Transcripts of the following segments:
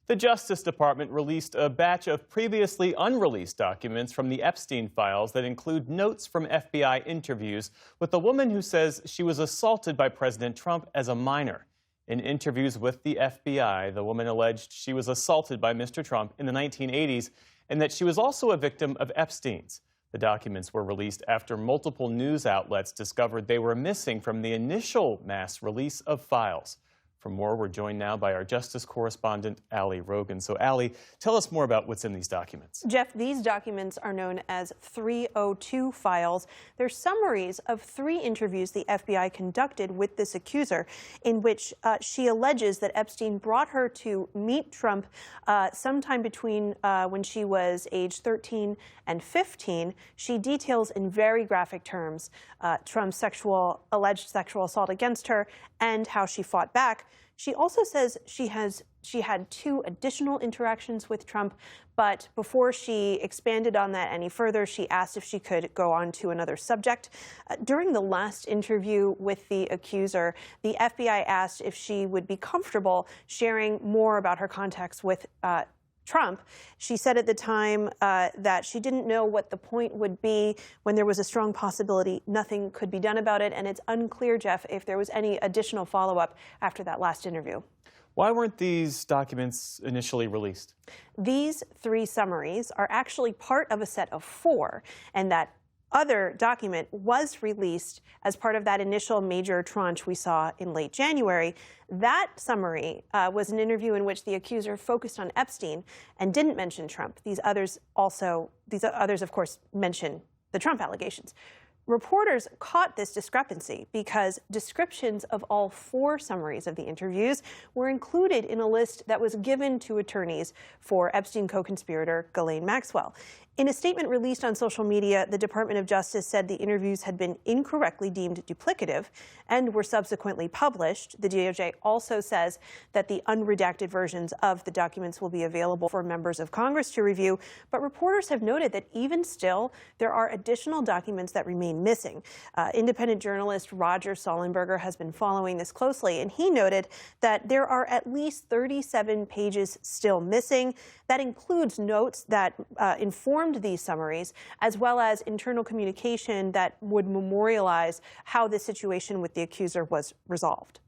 The Justice Department released a batch of previously unreleased documents from the Epstein files that include notes from FBI interviews with a woman who says she was assaulted by President Trump as a minor. In interviews with the FBI, the woman alleged she was assaulted by Mr. Trump in the 1980s and that she was also a victim of Epstein's. The documents were released after multiple news outlets discovered they were missing from the initial mass release of files. For more, we're joined now by our Justice correspondent, Ali Rogin. So, Ali, tell us more about what's in these documents. Jeff, these documents are known as 302 files. They're summaries of 3 interviews the FBI conducted with this accuser, in which she alleges that Epstein brought her to meet Trump sometime between when she was age 13 and 15. She details in very graphic terms Trump's alleged sexual assault against her and how she fought back. She also says she had 2 additional interactions with Trump, but before she expanded on that any further, she asked if she could go on to another subject. During the last interview with the accuser, the FBI asked if she would be comfortable sharing more about her contacts with Trump. She said at the time that she didn't know what the point would be when there was a strong possibility nothing could be done about it, and it's unclear, Jeff, if there was any additional follow-up after that last interview. Why weren't these documents initially released? These 3 summaries are actually part of a set of 4, and that other document was released as part of that initial major tranche we saw in late January. That summary was an interview in which the accuser focused on Epstein and didn't mention Trump. These others, of course, mention the Trump allegations. Reporters caught this discrepancy because descriptions of all 4 summaries of the interviews were included in a list that was given to attorneys for Epstein co-conspirator Ghislaine Maxwell. In a statement released on social media, the Department of Justice said the interviews had been incorrectly deemed duplicative and were subsequently published. The DOJ also says that the unredacted versions of the documents will be available for members of Congress to review. But reporters have noted that even still, there are additional documents that remain missing. Independent journalist Roger Sollenberger has been following this closely, and he noted that there are at least 37 pages still missing. That includes notes that informed these summaries, as well as internal communication that would memorialize how the situation with the accuser was resolved.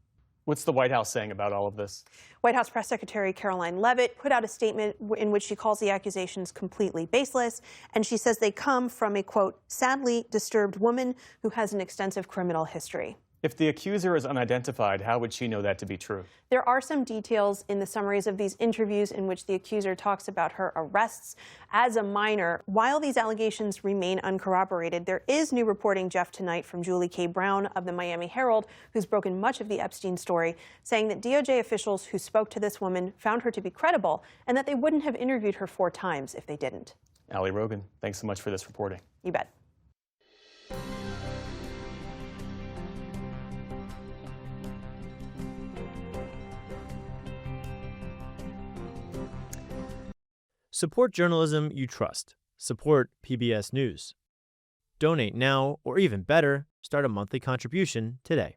What's the White House saying about all of this? White House Press Secretary Caroline Leavitt put out a statement in which she calls the accusations completely baseless, and she says they come from a, quote, sadly disturbed woman who has an extensive criminal history. If the accuser is unidentified, how would she know that to be true? There are some details in the summaries of these interviews in which the accuser talks about her arrests as a minor. While these allegations remain uncorroborated, there is new reporting, Jeff, tonight from Julie K. Brown of the Miami Herald, who's broken much of the Epstein story, saying that DOJ officials who spoke to this woman found her to be credible and that they wouldn't have interviewed her 4 times if they didn't. Ali Rogin, thanks so much for this reporting. You bet. Support journalism you trust. Support PBS News. Donate now, or even better, start a monthly contribution today.